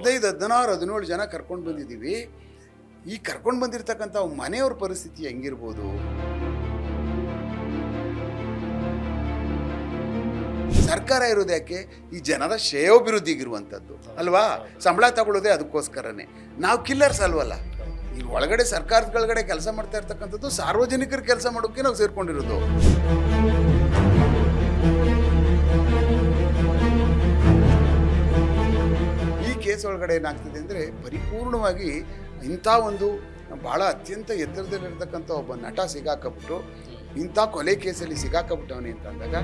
15 ಜನ ಕರ್ಕೊಂಡು ಬಂದಿದ್ದೀವಿ. ಈ ಕರ್ಕೊಂಡು ಬಂದಿರತಕ್ಕಂಥ ಮನೆಯವ್ರ ಪರಿಸ್ಥಿತಿ ಹೆಂಗಿರ್ಬೋದು? ಸರ್ಕಾರ ಇರೋದು ಯಾಕೆ? ಈ ಜನರ ಶ್ರೇಯೋಭಿವೃದ್ಧಿಗಿರುವಂಥದ್ದು ಅಲ್ವಾ? ಸಂಬಳ ತಗೊಳ್ಳೋದೇ ಅದಕ್ಕೋಸ್ಕರನೇ. ನಾವು ಕಿಲ್ಲರ್ಸ್ ಅಲ್ವಲ್ಲ. ಈ ಒಳಗಡೆ ಸರ್ಕಾರದೊಳಗಡೆ ಕೆಲಸ ಮಾಡ್ತಾ ಇರ್ತಕ್ಕಂಥದ್ದು ಸಾರ್ವಜನಿಕರ ಕೆಲಸ ಮಾಡೋಕ್ಕೆ ನಾವು ಸೇರ್ಕೊಂಡಿರೋದು. ಈ ಕೇಸ್ ಒಳಗಡೆ ಏನಾಗ್ತಿದೆ ಅಂದರೆ, ಪರಿಪೂರ್ಣವಾಗಿ ಇಂಥ ಒಂದು ಭಾಳ ಅತ್ಯಂತ ಎತ್ತರದಲ್ಲಿರ್ತಕ್ಕಂಥ ಒಬ್ಬ ನಟ ಸಿಗಾಕಬಿಟ್ಟು ಇಂಥ ಕೊಲೆ ಕೇಸಲ್ಲಿ ಸಿಗಾಕಬಿಟ್ಟವನೇ ಅಂತ ಅಂದಾಗ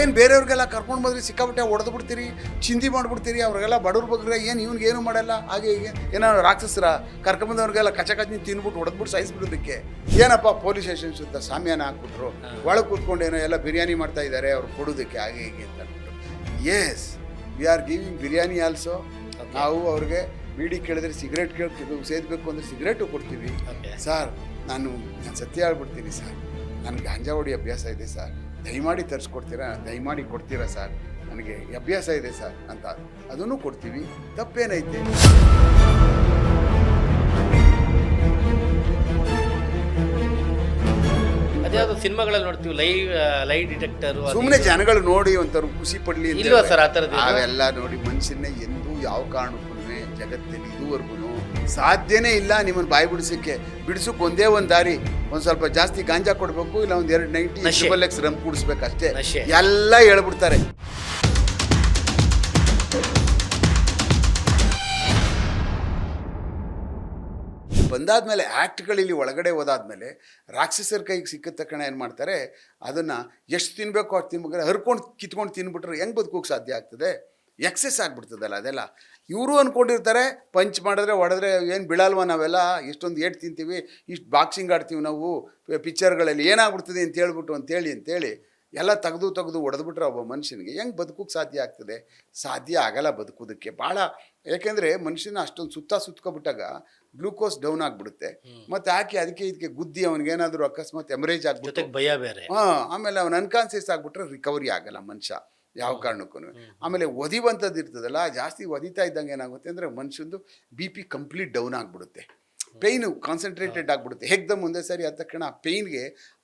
ಏನು ಬೇರೆಯವ್ರಿಗೆಲ್ಲ ಕರ್ಕೊಂಡು ಬಂದ್ರಿ ಸಿಕ್ಕಾಬಿಟ್ಟೆ ಹೊಡೆದು ಬಿಡ್ತೀರಿ, ಚಿಂದಿ ಮಾಡಿಬಿಡ್ತೀರಿ, ಅವ್ರಿಗೆಲ್ಲ ಬಡವ್ರ ಬಗ್ರೆ ಏನು ಇವ್ನಿಗೇನು ಮಾಡಲ್ಲ, ಹಾಗೆ ಹೀಗೆ ಏನಾದ್ರು ರಾಕ್ಷಸರ ಕರ್ಕೊಂಬಂದವ್ರಿಗೆಲ್ಲ ಕಚ ತಿಂದ್ಬಿಟ್ಟು ಹೊಡೆದ್ಬಿಟ್ಟು ಸಾಯಿಸ್ಬಿಡೋದಕ್ಕೆ ಏನಪ್ಪ ಪೊಲೀಸ್ ಸ್ಟೇಷನ್ ಸುತ್ತ ಸಾಮ್ಯಾನ ಹಾಕ್ಬಿಟ್ರು, ಒಳಗೆ ಕೂತ್ಕೊಂಡು ಏನೋ ಎಲ್ಲ ಬಿರಿಯಾನಿ ಮಾಡ್ತಾ ಇದ್ದಾರೆ ಅವ್ರು ಕೊಡೋದಕ್ಕೆ ಹಾಗೆ ಹೀಗೆ ಅಂತ ಅಂದ್ಬಿಟ್ಟು. Yes, we are giving biryani also. ನಾವು ಅವ್ರಿಗೆ ಬೀಡಿ ಕೇಳಿದ್ರೆ ಸಿಗರೇಟ್ ಸೇದಬೇಕು ಅಂದರೆ ಸಿಗರೇಟು ಕೊಡ್ತೀವಿ. ಸರ್ ನಾನು ಸತ್ಯ ಹೇಳ್ಬಿಡ್ತೀನಿ ಸರ್, ನನಗೆ ಗಾಂಜಾ ಹೊಡಿ ಅಭ್ಯಾಸ ಇದೆ ಸರ್, ದಯಮಾಡಿ ದಯಮಾಡಿ ಕೊಡ್ತೀರಾ ಸರ್, ನನಗೆ ಅಭ್ಯಾಸ ಇದೆ ಸರ್ ಅಂತ ಅದನ್ನು ಕೊಡ್ತೀವಿ. ತಪ್ಪೇನೈತೆ? ಅದ್ಯಾವುದು ಸಿನಿಮಾಗಳಲ್ಲಿ ನೋಡ್ತೀವಿ ಲೈ ಡಿಟೆಕ್ಟರ್, ಸುಮ್ಮನೆ ಜನಗಳು ನೋಡಿ ಒಂಥರ ಖುಷಿ ಪಡ್ಲಿ ಇಲ್ವಾ ಸರ್? ಆ ಥರದ್ದು ಅವೆಲ್ಲ ನೋಡಿ ಮನುಷ್ಯನೇ ಎಂದೂ ಯಾವ ಕಾರಣಕ್ಕೂ ಜಗತ್ತಲ್ಲಿ ಇದುವರೆಗೂ ಸಾಧ್ಯನೇ ಇಲ್ಲ ನಿಮ್ಮನ್ನು ಬಾಯಿ ಬಿಡಿಸೋಕೆ ಒಂದೇ ಒಂದು ದಾರಿ, ಒಂದು ಸ್ವಲ್ಪ ಜಾಸ್ತಿ ಗಾಂಜಾ ಕೊಡಬೇಕು, ಇಲ್ಲ ಒಂದು 290 ರಮ್ ಕೂಡಿಸ್ಬೇಕು ಅಷ್ಟೇ. ಎಲ್ಲ ಹೇಳ್ಬಿಡ್ತಾರೆ. ಬಂದಾದ್ಮೇಲೆ ಆ್ಯಕ್ಟ್ಗಳಲ್ಲಿ ಒಳಗಡೆ ಹೋದಾದ್ಮೇಲೆ ರಾಕ್ಷಸರ ಕೈಗೆ ಸಿಕ್ಕಿದ ತಕ್ಷಣ ಏನು ಮಾಡ್ತಾರೆ, ಅದನ್ನು ಎಷ್ಟು ತಿನ್ನಬೇಕು ಅಷ್ಟು ತಿನ್ಬೇಕಾದ್ರೆ ಹರ್ಕೊಂಡು ಕಿತ್ಕೊಂಡು ತಿನ್ಬಿಟ್ರೆ ಹೆಂಗೆ ಬದುಕೋಕೆ ಸಾಧ್ಯ ಆಗ್ತದೆ? ಎಕ್ಸೆಸ್ ಆಗಿಬಿಡ್ತದಲ್ಲ ಅದೆಲ್ಲ. ಇವರು ಅಂದ್ಕೊಂಡಿರ್ತಾರೆ ಪಂಚ್ ಮಾಡಿದ್ರೆ ಹೊಡೆದ್ರೆ ಏನು ಬೀಳಲ್ವ, ನಾವೆಲ್ಲ ಎಷ್ಟೊಂದು ಏಟ್ ತಿಂತೀವಿ, ಇಷ್ಟು ಬಾಕ್ಸಿಂಗ್ ಆಡ್ತೀವಿ ನಾವು ಪಿಕ್ಚರ್ಗಳಲ್ಲಿ, ಏನಾಗ್ಬಿಡ್ತದೆ ಅಂತೇಳಿ ಎಲ್ಲ ತೆಗೆದು ಹೊಡೆದ್ಬಿಟ್ರೆ ಒಬ್ಬ ಮನುಷ್ಯನಿಗೆ ಹೆಂಗೆ ಬದುಕೋಕೆ ಸಾಧ್ಯ ಆಗ್ತದೆ? ಸಾಧ್ಯ ಆಗಲ್ಲ ಬದುಕೋದಕ್ಕೆ. ಭಾಳ, ಯಾಕೆಂದರೆ ಮನುಷ್ಯನ ಅಷ್ಟೊಂದು ಸುತ್ಕೊಬಿಟ್ಟಾಗ ಗ್ಲೂಕೋಸ್ ಡೌನ್ ಆಗಿಬಿಡುತ್ತೆ. ಮತ್ತು ಹಾಕಿ ಇದಕ್ಕೆ ಗುದ್ದಿ ಅವನಿಗೇನಾದರೂ ಅಕಸ್ಮಾತ್ ಎಮರೇಜ್ ಆಗ್ಬಿಟ್ಟು ಭಯ ಬೇರೆ, ಆಮೇಲೆ ಅವನು ಅನ್ಕಾನ್ಸಿಯಸ್ ಆಗಿಬಿಟ್ರೆ ರಿಕವರಿ ಆಗಲ್ಲ ಮನುಷ್ಯ ಯಾವ ಕಾರಣಕ್ಕೂ. ಆಮೇಲೆ ಒದಿವಂಥದ್ದು ಇರ್ತದಲ್ಲ, ಜಾಸ್ತಿ ಒದಿತಾ ಇದ್ದಂಗೆ ಏನಾಗುತ್ತೆ ಅಂದರೆ ಮನುಷ್ಯಂದು BP ಕಂಪ್ಲೀಟ್ ಡೌನ್ ಆಗಿಬಿಡುತ್ತೆ, ಪೇಯ್ನು ಕಾನ್ಸಂಟ್ರೇಟೆಡ್ ಆಗಿಬಿಡುತ್ತೆ. ಹೆಗ್ದಮ್ ಒಂದೇ ಸರಿ ಆದ ತಕ್ಷಣ ಆ ಪೇಯ್ನ್ಗೆ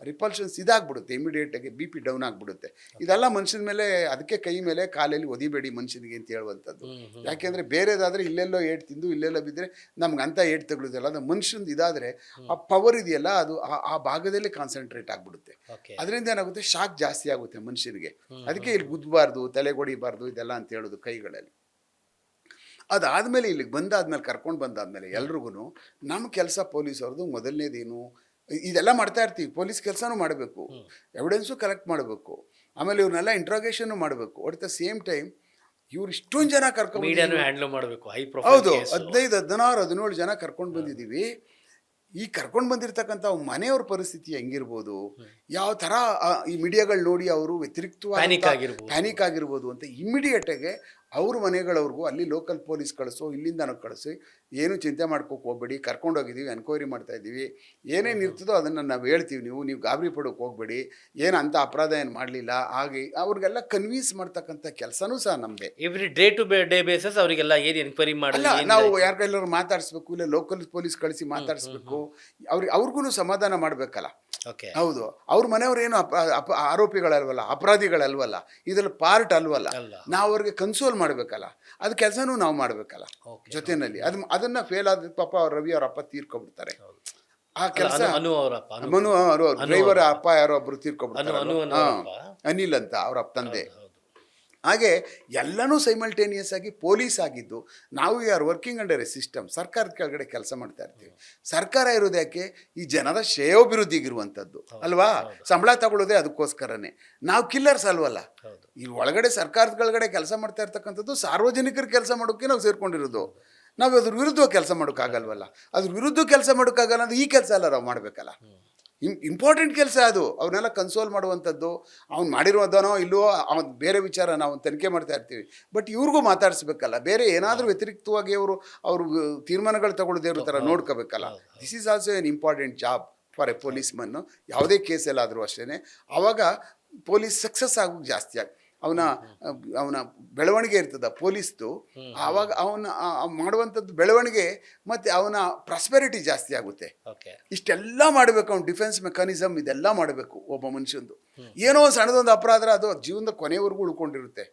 ರಿಪಲ್ಷನ್ಸ್ ಇದಾಗ್ಬಿಡುತ್ತೆ, ಇಮಿಡಿಯೇಟಾಗಿ BP ಡೌನ್ ಆಗಿಬಿಡುತ್ತೆ. ಇದೆಲ್ಲ ಮನುಷ್ಯನ ಮೇಲೆ, ಅದಕ್ಕೆ ಕೈ ಮೇಲೆ ಕಾಲಲ್ಲಿ ಒದಿಬೇಡಿ ಮನುಷ್ಯನಿಗೆ ಅಂತ ಹೇಳುವಂಥದ್ದು. ಯಾಕೆಂದರೆ ಬೇರೆದಾದರೆ ಇಲ್ಲೆಲ್ಲೋ ಏಟ್ ತಿಂದು ಇಲ್ಲೆಲ್ಲ ಬಿದ್ದರೆ ನಮ್ಗೆ ಅಂಥ ಏಟ್ ತಗೊಳ್ಳೋದಿಲ್ಲ. ಅದು ಮನುಷ್ಯಂದು ಇದಾದರೆ ಆ ಪವರ್ ಇದೆಯಲ್ಲ, ಅದು ಆ ಭಾಗದಲ್ಲಿ ಕಾನ್ಸಂಟ್ರೇಟ್ ಆಗಿಬಿಡುತ್ತೆ. ಅದರಿಂದ ಏನಾಗುತ್ತೆ, ಶಾಕ್ ಜಾಸ್ತಿ ಆಗುತ್ತೆ ಮನುಷ್ಯನಿಗೆ. ಅದಕ್ಕೆ ಇಲ್ಲಿ ಗುದ್ದಬಾರ್ದು, ತಲೆಗೆ ಹೊಡಿಬಾರ್ದು ಇದೆಲ್ಲ ಅಂತ ಹೇಳೋದು ಕೈಗಳಲ್ಲಿ. ಅದಾದಮೇಲೆ ಇಲ್ಲಿಗೆ ಬಂದಾದ್ಮೇಲೆ ಕರ್ಕೊಂಡು ಬಂದಾದ್ಮೇಲೆ ಎಲ್ರಿಗೂ ನಮ್ಮ ಕೆಲಸ ಪೊಲೀಸವ್ರದ್ದು ಮೊದಲನೇದೇನು, ಇದೆಲ್ಲ ಮಾಡ್ತಾ ಇರ್ತೀವಿ. ಪೊಲೀಸ್ ಕೆಲಸನೂ ಮಾಡಬೇಕು, ಎವಿಡೆನ್ಸು ಕಲೆಕ್ಟ್ ಮಾಡಬೇಕು, ಆಮೇಲೆ ಇವ್ರನ್ನೆಲ್ಲ ಇಂಟ್ರಾಗೇಷನ್ನು ಮಾಡಬೇಕು. ಅಟ್ ದ ಸೇಮ್ ಟೈಮ್ ಇವ್ರು ಇಷ್ಟೊಂದು ಜನ ಕರ್ಕೊಂಡು ಹ್ಯಾಂಡಲ್ ಮಾಡಬೇಕು. ಹೌದು, 15, 16, 17 ಜನ ಕರ್ಕೊಂಡು ಬಂದಿದ್ದೀವಿ. ಈ ಕರ್ಕೊಂಡು ಬಂದಿರತಕ್ಕಂಥ ಮನೆಯವ್ರ ಪರಿಸ್ಥಿತಿ ಹೆಂಗಿರ್ಬೋದು, ಯಾವ ಥರ ಈ ಮೀಡಿಯಾಗಳು ನೋಡಿ ಅವರು ವ್ಯತಿರಿಕ್ತವಾಗಿ ಪ್ಯಾನಿಕ್ ಆಗಿರ್ಬೋದು ಅಂತ ಇಮ್ಮಿಡಿಯೇಟಾಗೆ ಅವ್ರ ಮನೆಗಳವ್ರಿಗೂ ಅಲ್ಲಿ ಲೋಕಲ್ ಪೊಲೀಸ್ ಕಳಿಸೋ, ಇಲ್ಲಿಂದ ಕಳಿಸಿ, ಏನು ಚಿಂತೆ ಮಾಡ್ಕೋಕೆ ಹೋಗ್ಬೇಡಿ, ಕರ್ಕೊಂಡೋಗಿದ್ದೀವಿ, ಎನ್ಕ್ವೈರಿ ಮಾಡ್ತಾಯಿದ್ದೀವಿ, ಏನೇನು ಇರ್ತದೋ ಅದನ್ನು ನಾವು ಹೇಳ್ತೀವಿ, ನೀವು ಗಾಬರಿ ಪಡೋಕೆ ಹೋಗ್ಬೇಡಿ, ಏನು ಅಂಥ ಅಪರಾಧ ಏನು ಮಾಡಲಿಲ್ಲ, ಹಾಗೆ ಅವ್ರಿಗೆಲ್ಲ ಕನ್ವಿನ್ಸ್ ಮಾಡ್ತಕ್ಕಂಥ ಕೆಲಸನೂ ಸಹ ನಮ್ಮದೇ. Every day to day basis ಅವರಿಗೆಲ್ಲ ಏನು ಎನ್ಕ್ವೈರಿ ಮಾಡಲ್ಲ, ನಾವು ಯಾರಿಗೆಲ್ಲರೂ ಮಾತಾಡಿಸ್ಬೇಕು, ಇಲ್ಲ ಲೋಕಲ್ ಪೊಲೀಸ್ ಕಳಿಸಿ ಮಾತಾಡಿಸ್ಬೇಕು, ಅವ್ರಿಗೂ ಸಮಾಧಾನ ಮಾಡಬೇಕಲ್ಲ. ಹೌದು, ಅವ್ರ ಮನೆಯವ್ರು ಏನು ಆರೋಪಿಗಳಲ್ವಲ್ಲ, ಅಪರಾಧಿಗಳಲ್ವಲ್ಲ, ಇದ್ರಲ್ಲಿ ಪಾರ್ಟ್ ಅಲ್ವಲ್ಲ. ನಾವು ಅವ್ರಿಗೆ ಕನ್ಸೋಲ್ ಮಾಡಬೇಕಲ್ಲ, ಅದು ಕೆಲಸನೂ ನಾವು ಮಾಡಬೇಕಲ್ಲ ಜೊತೆಯಲ್ಲಿ. ಅದನ್ನ ಫೇಲ್ ಆದ ಪಾಪ ರವಿ ಅವ್ರ ಅಪ್ಪ ತೀರ್ಕೊಬಿಡ್ತಾರೆ. ಆ ಕೆಲಸ ಮನು ಅವರು ಡ್ರೈವರ್ ಅಪ್ಪ ಯಾರೋ ಒಬ್ರು ತೀರ್ಕೊಬಿಡ್ತಾರೆ, ಅನಿಲ್ ಅಂತ ಅವ್ರ ತಂದೆ. ಹಾಗೆ ಎಲ್ಲನೂ ಸೈಮಲ್ಟೇನಿಯಸ್ ಆಗಿ ಪೊಲೀಸ್ ಆಗಿದ್ದು, ನಾವು are working under A system. ಸರ್ಕಾರದ ಕೆಳಗಡೆ ಕೆಲಸ ಮಾಡ್ತಾ ಇರ್ತೀವಿ. ಸರ್ಕಾರ ಇರೋದು ಯಾಕೆ? ಈ ಜನರ ಶ್ರೇಯೋಭಿವೃದ್ಧಿಗಿರುವಂಥದ್ದು ಅಲ್ವಾ? ಸಂಬಳ ತಗೊಳ್ಳೋದೇ ಅದಕ್ಕೋಸ್ಕರನೇ. ನಾವು ಕಿಲ್ಲರ್ಸ್ ಅಲ್ವಲ್ಲ. ಈ ಒಳಗಡೆ ಸರ್ಕಾರದೊಳಗಡೆ ಕೆಲಸ ಮಾಡ್ತಾ ಇರ್ತಕ್ಕಂಥದ್ದು ಸಾರ್ವಜನಿಕರ ಕೆಲಸ ಮಾಡೋಕ್ಕೆ ನಾವು ಸೇರ್ಕೊಂಡಿರೋದು. ನಾವು ಅದ್ರ ವಿರುದ್ಧ ಕೆಲಸ ಮಾಡೋಕ್ಕಾಗಲ್ವಲ್ಲ. ಅದ್ರ ವಿರುದ್ಧ ಕೆಲಸ ಮಾಡೋಕ್ಕಾಗಲ್ಲ ಅಂದ್ರೆ ಈ ಕೆಲಸ ಎಲ್ಲ ನಾವು ಮಾಡಬೇಕಲ್ಲ. ಇಂಪಾರ್ಟೆಂಟ್ ಕೆಲಸ ಅದು. ಅವನ್ನೆಲ್ಲ ಕನ್ಸೋಲ್ ಮಾಡುವಂಥದ್ದು, ಅವ್ನು ಮಾಡಿರೋದನೋ ಇಲ್ಲವೋ ಅವನು ಬೇರೆ ವಿಚಾರ ನಾವು ತನಿಖೆ ಮಾಡ್ತಾ ಇರ್ತೀವಿ. ಬಟ್ ಇವ್ರಿಗೂ ಮಾತಾಡಿಸ್ಬೇಕಲ್ಲ, ಬೇರೆ ಏನಾದರೂ ವ್ಯತಿರಿಕ್ತವಾಗಿ ಅವರು ತೀರ್ಮಾನಗಳು ತಗೊಳ್ಳದೇ ಇರೋ ಥರ ನೋಡ್ಕೋಬೇಕಲ್ಲ. This is also an important job for a policeman. ಯಾವುದೇ ಕೇಸಲ್ಲಾದರೂ ಅಷ್ಟೇ. ಆವಾಗ ಪೊಲೀಸ್ ಸಕ್ಸಸ್ ಆಗೋದು ಜಾಸ್ತಿ ಅವನ ಅವನ ಬೆಳವಣಿಗೆ ಇರ್ತದ ಪೊಲೀಸ್ದು, ಆವಾಗ ಅವನ ಮಾಡುವಂಥದ್ದು ಬೆಳವಣಿಗೆ ಮತ್ತು ಅವನ ಪ್ರಾಸ್ಪೆರಿಟಿ ಜಾಸ್ತಿ ಆಗುತ್ತೆ. ಓಕೆ. ಇಷ್ಟೆಲ್ಲ ಮಾಡಬೇಕು, ಅವ್ನು ಡಿಫೆನ್ಸ್ ಮೆಕ್ಯಾನಿಸಮ್ ಇದೆಲ್ಲ ಮಾಡಬೇಕು ಒಬ್ಬ ಮನುಷ್ಯಂದು. ಏನೋ ಸಣ್ಣದೊಂದು ಅಪರಾಧ ಅದು ಜೀವನದ ಕೊನೆವರೆಗೂ ಉಳ್ಕೊಂಡಿರುತ್ತೆ.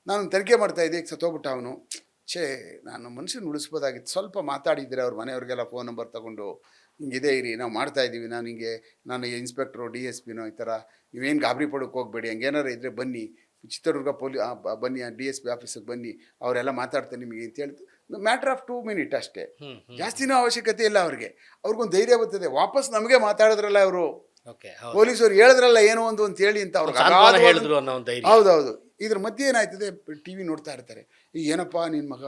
ನಾನು ತನಿಖೆ ಮಾಡ್ತಾ ಇದ್ದೆ, ಈಗ ಸತ್ತೋಗ್ಬಿಟ್ಟ ಅವನು, ನಾನು ಮನುಷ್ಯನ ಉಳಿಸ್ಬೋದಾಗಿತ್ತು, ಸ್ವಲ್ಪ ಮಾತಾಡಿದ್ರೆ ಅವ್ರ ಮನೆಯವ್ರಿಗೆಲ್ಲ ಫೋನ್ ನಂಬರ್ ತೊಗೊಂಡು ಹಿಂಗಿದೆ ಇರಿ, ನಾವು ಮಾಡ್ತಾ ಇದ್ದೀವಿ, ನಾನು ಇನ್ಸ್ಪೆಕ್ಟ್ರು DSPನೋ ಈ ಥರ, ನೀವೇನು ಗಾಬರಿ ಪಡೋಕ್ಕೆ ಹೋಗಬೇಡಿ, ಹಂಗೇನಾರು ಇದ್ದರೆ ಬನ್ನಿ ಚಿತ್ರದುರ್ಗ ಬನ್ನಿ DSP ಆಫೀಸಿಗೆ ಬನ್ನಿ, ಅವರೆಲ್ಲ ಮಾತಾಡ್ತಾರೆ ನಿಮಗೆ ಅಂತ ಹೇಳ್ತು. ಮ್ಯಾಟ್ರ್ ಆಫ್ 2 ಮಿನಿಟ್ ಅಷ್ಟೇ, ಜಾಸ್ತಿನೂ ಅವಶ್ಯಕತೆ ಇಲ್ಲ ಅವ್ರಿಗೆ. ಅವ್ರಿಗೊಂದು ಧೈರ್ಯ ಬರ್ತದೆ, ವಾಪಸ್ ನಮಗೆ ಮಾತಾಡಿದ್ರಲ್ಲ ಅವರು, ಪೊಲೀಸರು ಹೇಳಿದ್ರಲ್ಲ ಏನೋ ಒಂದು ಅಂತ ಹೇಳಿ ಅಂತ ಅವ್ರಿಗೆ. ಹೌದೌದು. ಇದ್ರ ಮಧ್ಯೆ ಏನಾಯ್ತದೆ, TV ನೋಡ್ತಾ ಇರ್ತಾರೆ, ಈಗ ಏನಪ್ಪ ನಿನ್ನ ಮಗ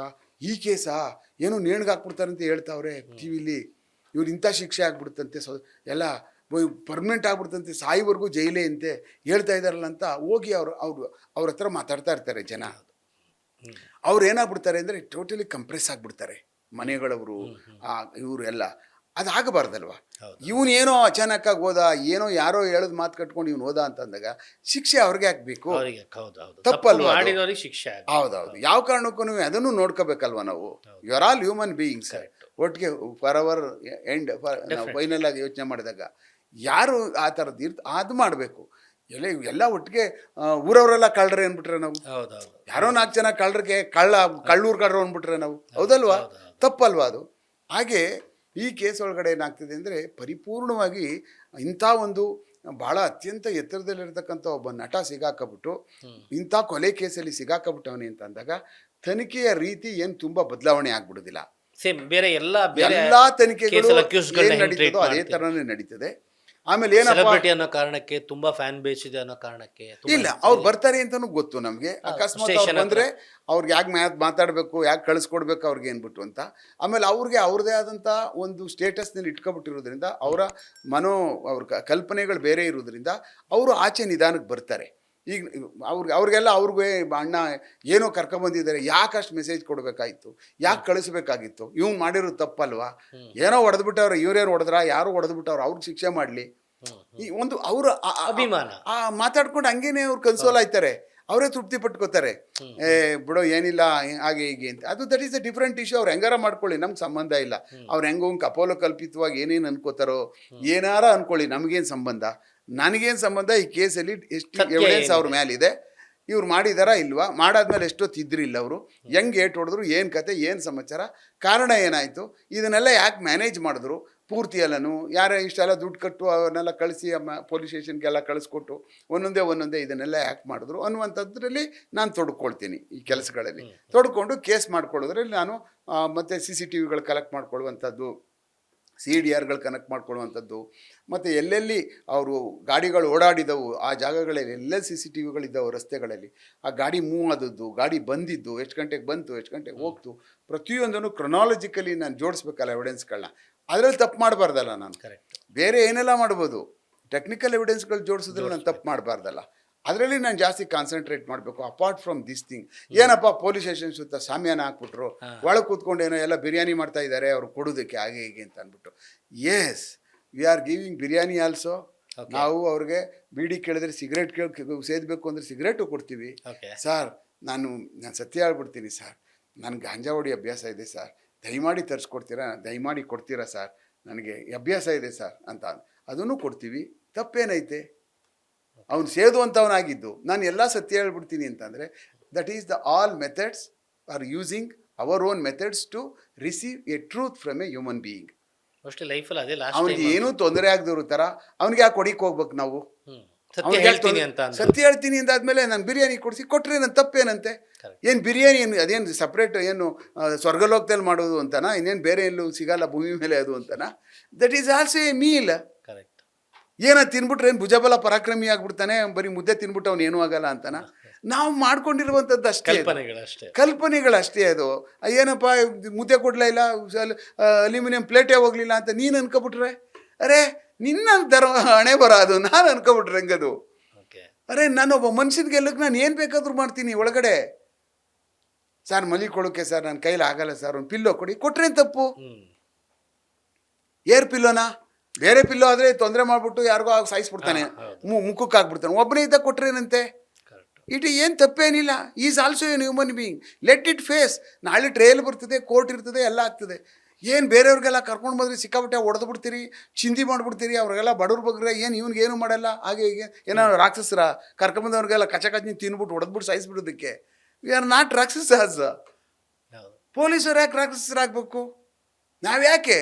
ಈ ಕೇಸಾ ಏನೋ ನೇಣಿಗೆ ಹಾಕ್ಬಿಡ್ತಾರೆ ಅಂತ ಹೇಳ್ತಾವ್ರೆ TV ಇವ್ರು ಇಂಥ ಶಿಕ್ಷೆ ಆಗ್ಬಿಡುತ್ತಂತೆ, ಎಲ್ಲ ಪರ್ಮನೆಂಟ್ ಆಗ್ಬಿಡ್ತಂತೆ, ಸಾಯಿವರೆಗೂ ಜೈಲೇ ಅಂತೆ ಹೇಳ್ತಾ ಇದ್ದಾರಲ್ಲ ಅಂತ ಹೋಗಿ ಅವ್ರ ಹತ್ರ ಮಾತಾಡ್ತಾ ಇರ್ತಾರೆ ಜನ. ಅವ್ರು ಏನಾಗ್ಬಿಡ್ತಾರೆ ಅಂದರೆ ಟೋಟಲಿ ಕಂಪ್ರೆಸ್ ಆಗಿಬಿಡ್ತಾರೆ ಮನೆಗಳವರು, ಇವರು ಎಲ್ಲ. ಅದಾಗಬಾರ್ದಲ್ವ. ಇವನೇನೋ ಅಚಾನಕ್ಕಾಗಿ ಹೋದ, ಏನೋ ಯಾರೋ ಹೇಳೋದು ಮಾತು ಕಟ್ಕೊಂಡು ಇವನು ಹೋದ ಅಂತಂದಾಗ ಶಿಕ್ಷೆ ಅವ್ರಿಗೆ ಹಾಕ್ಬೇಕು, ತಪ್ಪಲ್ವಾ? ಹೌದೌದು. ಯಾವ ಕಾರಣಕ್ಕೂ ಅದನ್ನು ನೋಡ್ಕೋಬೇಕಲ್ವ ನಾವು. You are all human beings, ಒಟ್ಟಿಗೆ ಫಾರ್ ಅವರ್ ಎಂಡ್ ಫೈನಲ್ ಆಗಿ ಯೋಚನೆ ಮಾಡಿದಾಗ ಯಾರು ಆ ಥರದ್ದು ಅದು ಮಾಡಬೇಕು. ಎಲ್ಲ ಒಟ್ಟಿಗೆ ಊರವರೆಲ್ಲ ಕಳ್ಳರೆ ಅಂದ್ಬಿಟ್ರೆ ನಾವು, ಯಾರೋ 4 ಜನ ಕಳ್ಳರಿಗೆ ಕಳ್ಳೂರು ಕಳ್ಳರು ಅಂದ್ಬಿಟ್ರೆ ನಾವು, ಹೌದಲ್ವಾ? ತಪ್ಪಲ್ವಾ ಅದು? ಹಾಗೆ ಈ ಕೇಸ್ ಒಳಗಡೆ ಏನಾಗ್ತಿದೆ ಅಂದರೆ, ಪರಿಪೂರ್ಣವಾಗಿ ಇಂಥ ಒಂದು ಭಾಳ ಅತ್ಯಂತ ಎತ್ತರದಲ್ಲಿರ್ತಕ್ಕಂಥ ಒಬ್ಬ ನಟ ಸಿಗಾಕಬಿಟ್ಟು ಇಂಥ ಕೊಲೆ ಕೇಸಲ್ಲಿ ಸಿಗಾಕಬಿಟ್ಟವನೇ ಅಂತ ಅಂದಾಗ ತನಿಖೆಯ ರೀತಿ ಏನು ತುಂಬ ಬದಲಾವಣೆ ಆಗ್ಬಿಡೋದಿಲ್ಲ. ಬೇರೆ ಎಲ್ಲ ತನಿಖೆಗಳು ಏನು ನಡೀತದೋ ಅದೇ ಥರನೇ ನಡೀತದೆ. ಆಮೇಲೆ ಸೆಲೆಬ್ರಿಟಿ ಅನ್ನೋ ಕಾರಣಕ್ಕೆ, ತುಂಬಾ ಫ್ಯಾನ್ ಬೇಸ್ ಇದೆ ಅನ್ನೋ ಕಾರಣಕ್ಕೆ ಇಲ್ಲ, ಅವ್ರು ಬರ್ತಾರೆ ಅಂತಾನು ಗೊತ್ತು ನಮಗೆ. ಅಕಸ್ಮಾತ್ ಅವ್ರು ಬಂದ್ರೆ ಅವ್ರಿಗೆ ಯಾಕೆ ಮಾತಾಡಬೇಕು, ಯಾಕೆ ಕಳಿಸ್ಕೊಡ್ಬೇಕು ಅವ್ರಿಗೆ ಏನ್ಬಿಟ್ಟು ಅಂತ. ಆಮೇಲೆ ಅವ್ರಿಗೆ ಅವ್ರದೇ ಆದಂಥ ಒಂದು ಸ್ಟೇಟಸ್ನಲ್ಲಿ ಇಟ್ಕೊಬಿಟ್ಟಿರೋದ್ರಿಂದ, ಅವ್ರ ಕಲ್ಪನೆಗಳು ಬೇರೆ ಇರೋದ್ರಿಂದ ಅವರು ಆಚೆ ನಿಧಾನಕ್ಕೆ ಬರ್ತಾರೆ. ಈಗ ಅವ್ರಿಗೂ ಅಣ್ಣ ಏನೋ ಕರ್ಕೊಂಬಂದಿದ್ದಾರೆ, ಯಾಕೆ ಅಷ್ಟು ಮೆಸೇಜ್ ಕೊಡಬೇಕಾಯ್ತು, ಯಾಕೆ ಕಳಿಸ್ಬೇಕಾಗಿತ್ತು, ಇವ್ನು ಮಾಡಿರೋದು ತಪ್ಪಲ್ವಾ, ಏನೋ ಹೊಡೆದ್ಬಿಟ್ಟವ್ರೆ, ಇವ್ರೇನು ಹೊಡೆದ್ರ, ಯಾರು ಹೊಡೆದ್ಬಿಟ್ಟವ್ರು, ಅವ್ರಿಗೆ ಶಿಕ್ಷೆ ಮಾಡಲಿ, ಈ ಒಂದು ಅವ್ರ ಅಭಿಮಾನ ಮಾತಾಡ್ಕೊಂಡು ಹಂಗೇನೆ ಅವ್ರು ಕನ್ಸೋಲ್ ಆಯ್ತಾರೆ, ಅವರೇ ತೃಪ್ತಿ ಪಟ್ಕೋತಾರೆ. ಬಿಡೋ ಏನಿಲ್ಲ ಹಾಗೆ ಹೀಗೆ ಅಂತ. ಅದು that is a different issue. ಅವ್ರು ಹೆಂಗಾರ ಮಾಡ್ಕೊಳ್ಳಿ, ನಮ್ಗೆ ಸಂಬಂಧ ಇಲ್ಲ. ಅವ್ರು ಹೆಂಗೆ ಅಪೋಲೋ ಕಲ್ಪಿತವಾಗಿ ಏನೇನು ಅನ್ಕೋತಾರೋ ಏನಾರ ಅನ್ಕೊಳ್ಳಿ, ನಮಗೇನು ಸಂಬಂಧ, ನನಗೇನು ಸಂಬಂಧ. ಈ ಕೇಸಲ್ಲಿ ಎಷ್ಟು ಎವಿಡೆನ್ಸ್ ಅವ್ರ ಮೇಲಿದೆ, ಇವ್ರು ಮಾಡಿದಾರಾ ಇಲ್ವಾ, ಮಾಡಾದ್ಮೇಲೆ ಎಷ್ಟೊತ್ತು ಇದ್ರಿಲ್ಲ ಅವರು, ಹೆಂಗೆ ಏಟ್ ಹೊಡೆದ್ರು, ಏನು ಕತೆ, ಏನು ಸಮಾಚಾರ, ಕಾರಣ ಏನಾಯಿತು, ಇದನ್ನೆಲ್ಲ ಯಾಕೆ ಮ್ಯಾನೇಜ್ ಮಾಡಿದ್ರು ಪೂರ್ತಿ ಎಲ್ಲನೂ, ಯಾರೇ ಇಷ್ಟೆಲ್ಲ ದುಡ್ಡು ಕಟ್ಟು ಅವನ್ನೆಲ್ಲ ಕಳಿಸಿ ಪೊಲೀಸ್ ಸ್ಟೇಷನ್ಗೆಲ್ಲ ಕಳಿಸ್ಕೊಟ್ಟು ಒಂದೊಂದೇ ಇದನ್ನೆಲ್ಲ ಯಾಕೆ ಮಾಡಿದ್ರು ಅನ್ನುವಂಥದ್ರಲ್ಲಿ ನಾನು ತೊಡ್ಕೊಳ್ತೀನಿ. ಈ ಕೆಲಸಗಳಲ್ಲಿ ತೊಡ್ಕೊಂಡು ಕೇಸ್ ಮಾಡ್ಕೊಳ್ಳೋದ್ರಲ್ಲಿ ನಾನು ಮತ್ತು CCTVಗಳು ಕಲೆಕ್ಟ್ ಮಾಡ್ಕೊಳ್ಳುವಂಥದ್ದು, CDRಗಳು ಕನೆಕ್ಟ್ ಮಾಡ್ಕೊಳ್ಳುವಂಥದ್ದು, ಮತ್ತು ಎಲ್ಲೆಲ್ಲಿ ಅವರು ಗಾಡಿಗಳು ಓಡಾಡಿದವು ಆ ಜಾಗಗಳಲ್ಲಿ ಎಲ್ಲೆಲ್ಲಿ CCTVಗಳಿದ್ದವು ರಸ್ತೆಗಳಲ್ಲಿ, ಆ ಗಾಡಿ ಮೂವ್ ಆದದ್ದು, ಗಾಡಿ ಬಂದಿದ್ದು, ಎಷ್ಟು ಗಂಟೆಗೆ ಬಂತು, ಎಷ್ಟು ಗಂಟೆಗೆ ಹೋಗ್ತು, ಪ್ರತಿಯೊಂದನ್ನು ಕ್ರೊನಾಲಜಿಕಲಿ ನಾನು ಜೋಡಿಸ್ಬೇಕಲ್ಲ ಎವಿಡೆನ್ಸ್ಗಳನ್ನ. ಅದರಲ್ಲಿ ತಪ್ಪು ಮಾಡಬಾರ್ದಲ್ಲ ನಾನು. ಬೇರೆ ಏನೆಲ್ಲ ಮಾಡ್ಬೋದು, ಟೆಕ್ನಿಕಲ್ ಎವಿಡೆನ್ಸ್ಗಳು ಜೋಡಿಸಿದ್ರೆ ನಾನು ತಪ್ಪು ಮಾಡಬಾರ್ದಲ್ಲ. ಅದರಲ್ಲಿ ನಾನು ಜಾಸ್ತಿ ಕಾನ್ಸಂಟ್ರೇಟ್ ಮಾಡಬೇಕು. ಅಪಾರ್ಟ್ ಫ್ರಮ್ ದಿಸ್ ಥಿಂಗ್, ಏನಪ್ಪ ಪೊಲೀಸ್ ಸ್ಟೇಷನ್ ಸುತ್ತ ಸಾಮ್ಯಾನ ಹಾಕ್ಬಿಟ್ರು, ಒಳಗೆ ಕೂತ್ಕೊಂಡು ಏನೋ ಎಲ್ಲ ಬಿರಿಯಾನಿ ಮಾಡ್ತಾ ಇದ್ದಾರೆ ಅವ್ರು ಕೊಡೋದಕ್ಕೆ ಹಾಗೆ ಹೀಗೆ ಅಂತ ಅಂದ್ಬಿಟ್ಟು. Yes, we are giving biryani also. ನಾವು ಅವ್ರಿಗೆ ಬೀಡಿ ಕೇಳಿದ್ರೆ, ಸಿಗರೇಟ್ ಸೇದಬೇಕು ಅಂದರೆ ಸಿಗರೇಟು ಕೊಡ್ತೀವಿ. ಸರ್ ನಾನು ಸತ್ಯ ಹೇಳ್ಬಿಡ್ತೀನಿ ಸರ್, ನನಗೆ ಗಾಂಜಾ ಹೊಡಿ ಅಭ್ಯಾಸ ಇದೆ ಸರ್, ದಯಮಾಡಿ ತರಿಸ್ಕೊಡ್ತೀರಾ, ದಯಮಾಡಿ ಕೊಡ್ತೀರಾ ಸರ್, ನನಗೆ ಅಭ್ಯಾಸ ಇದೆ ಸರ್ ಅಂತ ಅದನ್ನು ಕೊಡ್ತೀವಿ. ತಪ್ಪೇನೈತೆ? ಅವ್ನು ಸೇದುವಂಥವನಾಗಿದ್ದು ನಾನು ಎಲ್ಲ ಸತ್ಯ ಹೇಳ್ಬಿಡ್ತೀನಿ ಅಂತಂದರೆ, that is the all methods are using our own methods to receive a truth from a human being. ಅವ್ನಿಗೆ ಏನೂ ತೊಂದರೆ ಆಗದಿರೋ ಥರ ಅವ್ನಿಗೆ ಯಾಕೆ ಹೊಡಿಕ್ ಹೋಗ್ಬೇಕು ನಾವು? ಸತ್ಯ ಹೇಳ್ತೀನಿ ಅಂದಾದ್ಮೇಲೆ ನಾನು ಬಿರಿಯಾನಿ ಕೊಟ್ಟರೆ ನನ್ನ ತಪ್ಪೇನಂತೆ? ಏನು ಬಿರಿಯಾನಿ ಏನು ಅದೇನು ಸಪ್ರೇಟ್ ಏನು ಸ್ವರ್ಗಲೋಕದಲ್ಲಿ ಮಾಡೋದು ಅಂತನಾ? ಇನ್ನೇನು ಬೇರೆ ಎಲ್ಲೂ ಸಿಗಲ್ಲ ಭೂಮಿ ಮೇಲೆ ಅದು ಅಂತನಾ? That is also A meal. ಏನೋ ತಿನ್ಬಿಟ್ರೆ ಏನು ಭುಜಬಲ ಪರಾಕ್ರಮಿ ಆಗ್ಬಿಡ್ತಾನೆ, ಬರೀ ಮುದ್ದೆ ತಿನ್ಬಿಟ್ಟು ಅವ್ನು ಏನೂ ಆಗಲ್ಲ ಅಂತಾನ? ನಾವು ಮಾಡ್ಕೊಂಡಿರುವಂಥದ್ದು ಅಷ್ಟೇ, ಕಲ್ಪನೆಗಳಷ್ಟೇ ಅದು. ಏನಪ್ಪ ಮುದ್ದೆ ಕೊಡ್ಲೇ ಇಲ್ಲ, ಅಲ್ಯೂಮಿನಿಯಂ ಪ್ಲೇಟೇ ಹೋಗ್ಲಿಲ್ಲ ಅಂತ ನೀನು ಅನ್ಕೊಬಿಟ್ರೆ, ಅರೆ ನಿನ್ನ ಹಣೆ ಬರ ಅದು, ನಾನು ಅನ್ಕೊಬಿಟ್ರೆ ಹೆಂಗದು? ಅರೆ ನಾನೊಬ್ಬ ಮನುಷ್ಯನಿಗೆ ಎಲ್ಲಕ್ಕೆ ನಾನು ಏನು ಬೇಕಾದ್ರೂ ಮಾಡ್ತೀನಿ ಒಳಗಡೆ. ಸರ್ ಮಲಿಕೊಳಕ್ಕೆ ಸರ್ ನನ್ನ ಕೈಲಿ ಆಗಲ್ಲ ಸರ್, ಒಂದು ಪಿಲ್ಲೋ ಕೊಡಿ, ಕೊಟ್ರೇನು ತಪ್ಪು? ಏರ್ ಪಿಲ್ಲೋನಾ? ಬೇರೆ ಪಿಲ್ಲೋ ಆದರೆ ತೊಂದರೆ ಮಾಡಿಬಿಟ್ಟು ಯಾರಿಗೋ ಸಾಯಿಸ್ಬಿಡ್ತಾನೆ, ಹೌದು. ಮುಖಕ್ಕೆ ಹಾಕ್ಬಿಡ್ತಾನೆ. ಒಬ್ಬನೇ ಇದ್ದಾಗ ಕೊಟ್ರೇನಂತೆ? ಕರೆಕ್ಟ್. ಏನು ತಪ್ಪೇನಿಲ್ಲ. Is also an human being, let it face. ನಾಳೆ ಟ್ರಯಲ್ ಬರ್ತದೆ, ಕೋರ್ಟ್ ಇರ್ತದೆ, ಎಲ್ಲ ಆಗ್ತದೆ. ಏನು ಬೇರೆಯವ್ರಿಗೆಲ್ಲ ಕರ್ಕೊಂಡು ಬಂದರೆ ಸಿಕ್ಕಾಬಿಟ್ಟೆ ಹೊಡೆದು ಬಿಡ್ತೀರಿ, ಚಿಂದಿ ಮಾಡಿಬಿಡ್ತೀರಿ, ಅವ್ರಿಗೆಲ್ಲ ಬಡವ್ರ ಬಗ್ಗೆ ಏನು ಇವ್ನಿಗೇನು ಮಾಡಲ್ಲ, ಹಾಗೆ ಹೀಗೆ ಏನೋ ರಾಕ್ಷಸರ ಕರ್ಕೊಂಬಂದವ್ರಿಗೆಲ್ಲ ಕಚ್ಚಿ ತಿನ್ಬಿಟ್ಟು ಹೊಡೆದ್ಬಿಟ್ಟು ಸಾಯಿಸ್ಬಿಡೋದಕ್ಕೆ. ವಿ ಆರ್ ನಾಟ್ ರಾಕ್ಷಸಸ್. ಹೌದು. ಪೊಲೀಸರು ಯಾಕೆ ರಾಕ್ಷಸರಾಗಬೇಕು? ನಾವ್ಯಾಕೆ?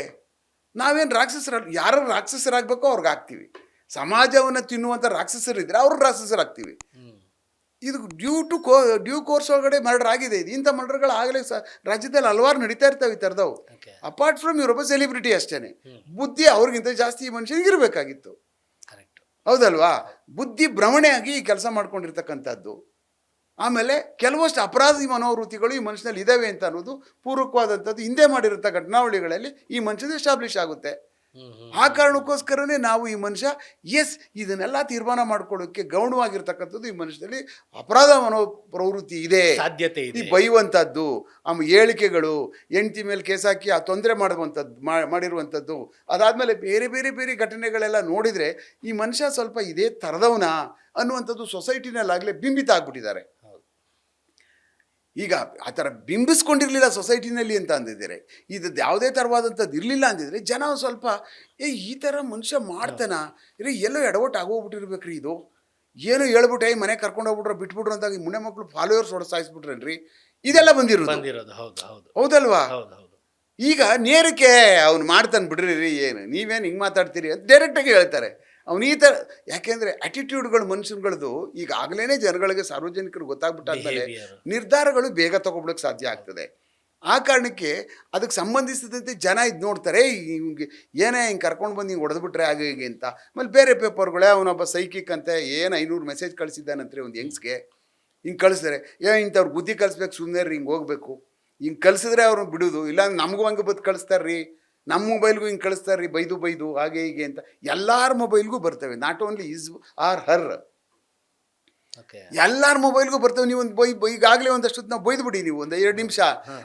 ನಾವೇನು ರಾಕ್ಷಸರು? ಯಾರು ರಾಕ್ಷಸರಾಗಬೇಕೋ ಅವ್ರಿಗೆ ಆಗ್ತೀವಿ. ಸಮಾಜವನ್ನು ತಿನ್ನುವಂಥ ರಾಕ್ಷಸರಿದ್ದರೆ ಅವ್ರು ರಾಕ್ಷಸರಾಗ್ತೀವಿ. ಇದು ಡ್ಯೂ ಕೋರ್ಸ್ ಒಳಗಡೆ ಮರ್ಡರ್ ಆಗಿದೆ. ಇದು ಇಂಥ ಮರ್ಡರ್ಗಳು ಆಗಲೇ ರಾಜ್ಯದಲ್ಲಿ ಹಲವಾರು ನಡೀತಾ ಇರ್ತಾವೆ ಈ ಥರದವು. ಅಪಾರ್ಟ್ ಫ್ರಮ್ ಇವರೊಬ್ಬ ಸೆಲಿಬ್ರಿಟಿ ಅಷ್ಟೇ. ಬುದ್ಧಿ ಅವ್ರಿಗಿಂತ ಜಾಸ್ತಿ ಈ ಮನುಷ್ಯನಿಗೆ ಇರಬೇಕಾಗಿತ್ತು. ಕರೆಕ್ಟ್. ಹೌದಲ್ವಾ? ಬುದ್ಧಿ ಭ್ರಮಣೆ ಆಗಿ ಈ ಕೆಲಸ ಮಾಡ್ಕೊಂಡಿರ್ತಕ್ಕಂಥದ್ದು. ಆಮೇಲೆ ಕೆಲವಷ್ಟು ಅಪರಾಧಿ ಮನೋವೃತ್ತಿಗಳು ಈ ಮನುಷ್ಯನಲ್ಲಿ ಇದ್ದಾವೆ ಅಂತ ಅನ್ನೋದು ಪೂರ್ವಕವಾದಂಥದ್ದು ಹಿಂದೆ ಮಾಡಿರುತ್ತ ಘಟನಾವಳಿಗಳಲ್ಲಿ ಈ ಮನುಷ್ಯದ ಎಸ್ಟಾಬ್ಲಿಷ್ ಆಗುತ್ತೆ. ಆ ಕಾರಣಕ್ಕೋಸ್ಕರನೇ ನಾವು ಈ ಮನುಷ್ಯ ಇದನ್ನೆಲ್ಲ ತೀರ್ಮಾನ ಮಾಡ್ಕೊಳ್ಳೋಕ್ಕೆ ಗೌಣವಾಗಿರ್ತಕ್ಕಂಥದ್ದು ಈ ಮನುಷ್ಯದಲ್ಲಿ ಅಪರಾಧ ಪ್ರವೃತ್ತಿ ಇದೆ, ಸಾಧ್ಯತೆ ಇದೆ. ಈ ಬೈಯುವಂಥದ್ದು, ಹೇಳಿಕೆಗಳು, ಹೆಂಡತಿ ಮೇಲೆ ಕೇಸ್ ಹಾಕಿ ಆ ತೊಂದರೆ ಮಾಡುವಂಥದ್ದು ಮಾಡಿರುವಂಥದ್ದು, ಅದಾದಮೇಲೆ ಬೇರೆ ಬೇರೆ ಬೇರೆ ಘಟನೆಗಳೆಲ್ಲ ನೋಡಿದರೆ ಈ ಮನುಷ್ಯ ಸ್ವಲ್ಪ ಇದೇ ಥರದವನ ಅನ್ನುವಂಥದ್ದು ಸೊಸೈಟಿನಲ್ಲಾಗಲೇ ಬಿಂಬಿತ ಆಗ್ಬಿಟ್ಟಿದ್ದಾರೆ. ಈಗ ಆ ಥರ ಬಿಂಬಿಸ್ಕೊಂಡಿರಲಿಲ್ಲ ಸೊಸೈಟಿನಲ್ಲಿ ಅಂತ ಅಂದಿದ್ದಾರೆ. ಇದು ಯಾವುದೇ ಥರವಾದಂಥದ್ದು ಇರಲಿಲ್ಲ ಅಂದಿದ್ರೆ ಜನ ಸ್ವಲ್ಪ ಈ ಥರ ಮನುಷ್ಯ ಮಾಡ್ತಾನ ಎಲ್ಲೋ ಎಡವಟ್ಟು ಆಗೋಗ್ಬಿಟ್ಟಿರ್ಬೇಕ್ರಿ. ಇದು ಏನು ಹೇಳ್ಬಿಟ್ಟೆ ಮನೆ ಕರ್ಕೊಂಡು ಹೋಗ್ಬಿಟ್ರೆ ಬಿಟ್ಬಿಟ್ರು ಅಂದಾಗ ಈ ಮುನ್ನೆ ಮಕ್ಕಳು ಫಾಲೋವರ್ಸ್ ಹೊಡೆದು ಸಾಯಿಸ್ಬಿಟ್ರೇನ್ರಿ, ಇದೆಲ್ಲ ಬಂದಿರೋದು. ಹೌದಲ್ವಾ? ಈಗ ನೇರಕ್ಕೆ ಅವ್ನು ಮಾಡ್ತಾನೆ ಬಿಡ್ರಿ, ಏನು ನೀವೇನು ಹಿಂಗೆ ಮಾತಾಡ್ತೀರಿ ಅಂತ ಡೈರೆಕ್ಟಾಗಿ ಹೇಳ್ತಾರೆ. ಅವನು ಈ ಥರ, ಯಾಕೆಂದರೆ ಆ್ಯಟಿಟ್ಯೂಡ್ಗಳು ಮನುಷ್ಯಗಳದು ಈಗಾಗಲೇ ಜನಗಳಿಗೆ ಸಾರ್ವಜನಿಕರು ಗೊತ್ತಾಗ್ಬಿಟ್ಟಾದ್ಮೇಲೆ ನಿರ್ಧಾರಗಳು ಬೇಗ ತಗೊಬಿಡೋಕ್ಕೆ ಸಾಧ್ಯ ಆಗ್ತದೆ. ಆ ಕಾರಣಕ್ಕೆ ಅದಕ್ಕೆ ಸಂಬಂಧಿಸಿದಂತೆ ಜನ ಇದು ನೋಡ್ತಾರೆ, ಹಿಂಗೆ ಏನೇ ಹಿಂಗೆ ಕರ್ಕೊಂಡು ಬಂದು ಹಿಂಗೆ ಹೊಡೆದ್ಬಿಟ್ರೆ ಹಾಗೆ ಹೀಗೆ ಅಂತ. ಆಮೇಲೆ ಬೇರೆ ಪೇಪರ್ಗಳೇ ಅವನೊಬ್ಬ ಸೈಕಿಕ್ ಅಂತೆ ಏನು 500 ಮೆಸೇಜ್ ಕಳಿಸಿದ್ದಾನಂತ್ರಿ ಒಂದು ಯಂಗ್ಸ್ಗೆ, ಹಿಂಗೆ ಕಳಿಸ್ತಾರೆ. ಇಂಥವ್ರು ಬುದ್ಧಿ ಕಲಿಸ್ಬೇಕು, ಸುಮ್ಮನೆ ರೀ ಹಿಂಗೆ ಹೋಗ್ಬೇಕು, ಹಿಂಗೆ ಕಲಿಸಿದ್ರೆ ಅವ್ರನ್ನ ಬಿಡೋದು, ಇಲ್ಲ ನಮಗೂ ಹಂಗೆ ಬದು ಕಳಿಸ್ತಾರ್ರಿ, ನಮ್ಮ ಮೊಬೈಲ್ಗೂ ಹಿಂಗೆ ಕಳಿಸ್ತಾರೆ ರೀ ಬೈದು ಹಾಗೆ ಹೀಗೆ ಅಂತ. ಎಲ್ಲರ ಮೊಬೈಲ್ಗೂ ಬರ್ತವೆ, not only is or her, ಎಲ್ಲರ ಮೊಬೈಲ್ಗೂ ಬರ್ತವೆ. ನೀವು ಒಂದು ಈಗಾಗಲೇ ಒಂದಷ್ಟು ನಾವು ಬೈದ್ಬಿಡಿ, ನೀವು ಒಂದು 2 ನಿಮಿಷ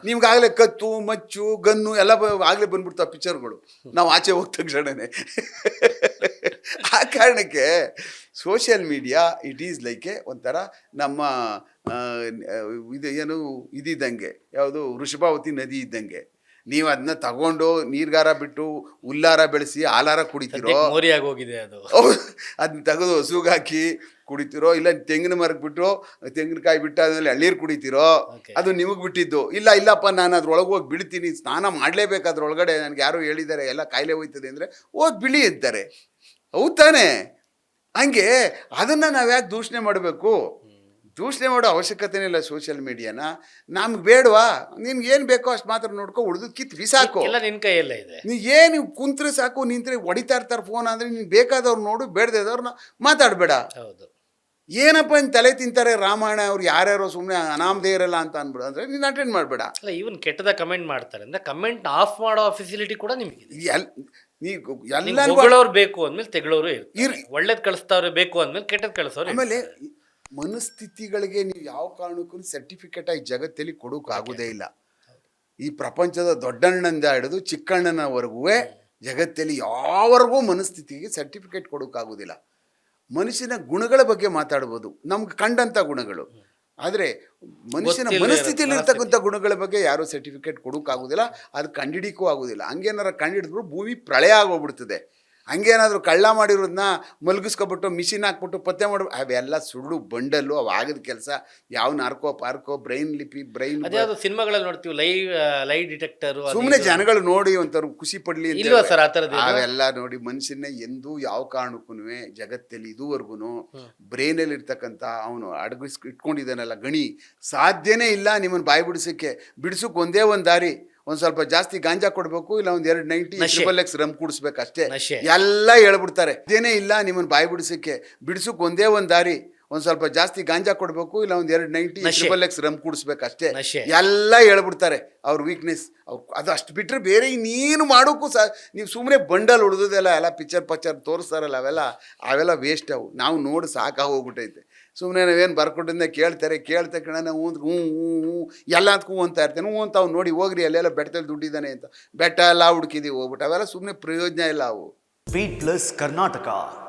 ನಿಮ್ಗಾಗಲೇ ಕತ್ತು ಮಚ್ಚು ಗನ್ನು ಎಲ್ಲ ಆಗಲೇ ಬಂದ್ಬಿಡ್ತಾವೆ ಪಿಕ್ಚರ್ಗಳು ನಾವು ಆಚೆ ಹೋದ ತಕ್ಷಣನೇ. ಆ ಕಾರಣಕ್ಕೆ social media it is like ಒಂಥರ ನಮ್ಮ ಇದು ಏನು ಇದ್ದಂಗೆ, ಯಾವುದು ವೃಷಭಾವತಿ ನದಿ ಇದ್ದಂಗೆ. ನೀವು ಅದನ್ನ ತಗೊಂಡು ನೀರ್ಗಾರ ಬಿಟ್ಟು ಹುಲ್ಲಾರ ಬೆಳೆಸಿ ಹಾಲಾರ ಕುಡಿತೀರೋ, ಹೋಗಿದೆ ಅದು, ಅದನ್ನ ತೆಗೆದು ಹಸುಗಾಕಿ ಕುಡಿತೀರೋ, ಇಲ್ಲ ತೆಂಗಿನ ಮರಕ್ಕೆ ಬಿಟ್ಟು ತೆಂಗಿನಕಾಯಿ ಬಿಟ್ಟು ಆದ್ಮೇಲೆ ಎಳ್ಳೀರು ಕುಡಿತೀರೋ, ಅದು ನಿಮಗೆ ಬಿಟ್ಟಿದ್ದು. ಇಲ್ಲಪ್ಪ ನಾನು ಅದ್ರೊಳಗೆ ಹೋಗಿ ಬಿಡ್ತೀನಿ, ಸ್ನಾನ ಮಾಡಲೇಬೇಕು ಅದ್ರೊಳಗಡೆ, ನನಗೆ ಯಾರೋ ಹೇಳಿದ್ದಾರೆ ಎಲ್ಲ ಕಾಯಿಲೆ ಹೋಯ್ತದೆ ಅಂದರೆ ಹೋಗಿ ಬಿಳಿ ಅಂತಾರೆ. ಹೌದು ತಾನೇ? ಹಂಗೆ ಅದನ್ನು ನಾವು ಯಾಕೆ ದೂಷಣೆ ಮಾಡಬೇಕು? ದೂಷಣೆ ಮಾಡೋ ಅವಶ್ಯಕತೆನೇ ಇಲ್ಲ ಸೋಷಿಯಲ್ ಮೀಡಿಯಾನ. ನಮ್ಗೆ ಬೇಡವಾ? ನಿನ್ಗೆ ಏನು ಬೇಕೋ ಅಷ್ಟು ಮಾತ್ರ ನೋಡ್ಕೊ, ಉಳಿದು ಕಿತ್ತು ಬಿಸಾಕು. ನಿನ್ನ ಕೈಯಲ್ಲೇ ಇದೆ. ನೀ ಏನು ಕುಂತ್ರೆ ಸಾಕು, ನಿಂತ್ರೆ ಹೊಡಿತಾ ಇರ್ತಾರೆ ಫೋನ್. ಅಂದರೆ ನೀನು ಬೇಕಾದವ್ರು ನೋಡು, ಬೇಡದವ್ರನ್ನ ಮಾತಾಡಬೇಡ. ಹೌದು. ಏನಪ್ಪ ಇನ್ನು ತಲೆ ತಿಂತಾರೆ ರಾಮಾಯಣ ಅವ್ರು ಯಾರ್ಯಾರೋ ಸುಮ್ಮನೆ ಅನಾಮಧೇಯರಲ್ಲ ಅಂತ ಅಂದ್ಬಿಡು ಅಂದರೆ ನೀನು ಅಟೆಂಡ್ ಮಾಡಬೇಡ. ಅಲ್ಲ, ಇವನ್ ಕೆಟ್ಟದ ಕಮೆಂಟ್ ಮಾಡ್ತಾರೆ ಅಂದ್ರೆ ಕಮೆಂಟ್ ಆಫ್ ಮಾಡೋ ಫೆಸಿಲಿಟಿ ಕೂಡ ನಿಮಗೆ ಎಲ್ಲರೂ ಬೇಕು ಅಂದ್ಮೇಲೆ ತೆಗಳೋರು ಒಳ್ಳೇದ್ ಕಳಿಸ್ತವ್ರೆ, ಬೇಕು ಅಂದ್ಮೇಲೆ ಕೆಟ್ಟದ್ ಕಳಿಸೋರು. ಆಮೇಲೆ ಮನಸ್ಥಿತಿಗಳಿಗೆ ನೀವು ಯಾವ ಕಾರಣಕ್ಕೂ ಸರ್ಟಿಫಿಕೇಟ್ ಆಗಿ ಜಗತ್ತಲ್ಲಿ ಕೊಡೋಕ್ಕಾಗೋದೇ ಇಲ್ಲ. ಈ ಪ್ರಪಂಚದ ದೊಡ್ಡಣ್ಣನಿಂದ ಹಿಡಿದು ಚಿಕ್ಕಣ್ಣನವರೆಗೂ ಜಗತ್ತಲ್ಲಿ ಯಾವರೆಗೂ ಮನಸ್ಥಿತಿಗೆ ಸರ್ಟಿಫಿಕೇಟ್ ಕೊಡೋಕ್ಕಾಗೋದಿಲ್ಲ. ಮನುಷ್ಯನ ಗುಣಗಳ ಬಗ್ಗೆ ಮಾತಾಡ್ಬೋದು, ನಮ್ಗೆ ಕಂಡಂಥ ಗುಣಗಳು. ಆದರೆ ಮನುಷ್ಯನ ಮನಸ್ಥಿತಿಯಲ್ಲಿ ಇರ್ತಕ್ಕಂಥ ಗುಣಗಳ ಬಗ್ಗೆ ಯಾರೂ ಸರ್ಟಿಫಿಕೇಟ್ ಕೊಡೋಕ್ಕಾಗೋದಿಲ್ಲ, ಅದು ಕಂಡಿಡಿಕ್ಕೂ ಆಗೋದಿಲ್ಲ. ಹಂಗೇನಾರ ಕಂಡಿಡಿದ್ರು ಭೂಮಿ ಪ್ರಳಯ ಆಗೋಗ್ಬಿಡ್ತದೆ. ಹಂಗೇನಾದರೂ ಕಳ್ಳ ಮಾಡಿರೋದನ್ನ ಮಲಗಿಸ್ಕೊಬಿಟ್ಟು ಮಿಷಿನ್ ಹಾಕ್ಬಿಟ್ಟು ಪತ್ತೆ ಮಾಡಿ, ಅವೆಲ್ಲ ಸುಳ್ಳು ಬಂಡಲ್ಲು, ಅವು ಆಗದ ಕೆಲಸ. ಯಾವ ನಾರ್ಕೋ ಪಾರ್ಕೋ ಬ್ರೈನ್ ಸಿನಿಮಾಗಳಲ್ಲಿ ನೋಡ್ತೀವಿ, ಲೈ ಡಿಟೆಕ್ಟರ್, ಸುಮ್ಮನೆ ಜನಗಳು ನೋಡಿ ಒಂಥರ ಖುಷಿ ಪಡ್ಲಿ ಅಂತ ಅವೆಲ್ಲ ನೋಡಿ ಮನುಷ್ಯನ ಎಂದೂ ಯಾವ ಕಾರಣಕ್ಕೂ ಜಗತ್ತಲ್ಲಿ ಇದುವರೆಗೂ ಬ್ರೈನಲ್ಲಿ ಇರ್ತಕ್ಕಂಥ ಅವನು ಇಟ್ಕೊಂಡಿದ್ದಾನಲ್ಲ ಗಣಿ, ಸಾಧ್ಯನೇ ಇಲ್ಲ ನಿಮ್ಮನ್ನು ಬಾಯಿ ಬಿಡಿಸೋಕೆ ಒಂದೇ ಒಂದು ದಾರಿ, ಒಂದು ಸ್ವಲ್ಪ ಜಾಸ್ತಿ ಗಾಂಜಾ ಕೊಡಬೇಕು, ಇಲ್ಲ ಒಂದು 290 ರಮ್ ಕುಡಿಸ್ಬೇಕು ಅಷ್ಟೇ, ಎಲ್ಲ ಹೇಳ್ಬಿಡ್ತಾರೆ. ಅದೇನೇ ಇಲ್ಲ ನಿಮ್ಮನ್ನು ಬಾಯಿ ಬಿಡಿಸೋಕೆ ಒಂದೇ ಒಂದು ದಾರಿ, ಒಂದು ಸ್ವಲ್ಪ ಜಾಸ್ತಿ ಗಾಂಜಾ ಕೊಡಬೇಕು, ಇಲ್ಲ ಒಂದು 290 ರಮ್ ಕುಡಿಸ್ಬೇಕು ಅಷ್ಟೇ, ಎಲ್ಲ ಹೇಳ್ಬಿಡ್ತಾರೆ ಅವ್ರ ವೀಕ್ನೆಸ್. ಅದು ಅಷ್ಟು ಬಿಟ್ಟರೆ ಬೇರೆ ಇನ್ನೇನು ಮಾಡೋಕ್ಕೂ ನೀವು ಸುಮ್ಮನೆ ಬಂಡಲ್ ಹೊಡೆದೆಲ್ಲ ಎಲ್ಲ ಪಿಕ್ಚರ್ ತೋರಿಸ್ತಾರಲ್ಲ, ಅವೆಲ್ಲ ವೇಸ್ಟ್. ಅವು ನಾವು ನೋಡಿ ಸಾಕಾಗೋಗ್ಬಿಟ್ಟೈತೆ. ಸುಮ್ಮನೆ ನಾವೇನು ಬರ್ಕೊಟ್ಟಿಂದ ಕೇಳ್ತೆ ಕಣ, ನಾವು ಹ್ಞೂ ಎಲ್ಲ ಅಂತ ಹ್ಞೂ ಅಂತ ಇರ್ತೇನೆ. ಹ್ಞೂ ಅಂತ ಅವ್ನು ನೋಡಿ ಹೋಗ್ರಿ ಅಲ್ಲೆಲ್ಲ ಬೆಟ್ಟದಲ್ಲಿ ದುಡ್ಡಿದ್ದಾನೆ ಅಂತ ಬೆಟ್ಟ ಎಲ್ಲ ಹುಡುಕಿದೀವಿ ಹೋಗ್ಬಿಟ್ಟು, ಅವೆಲ್ಲ ಸುಮ್ಮನೆ ಪ್ರಯೋಜನ ಇಲ್ಲ. ಅವು Beat Plus Karnataka.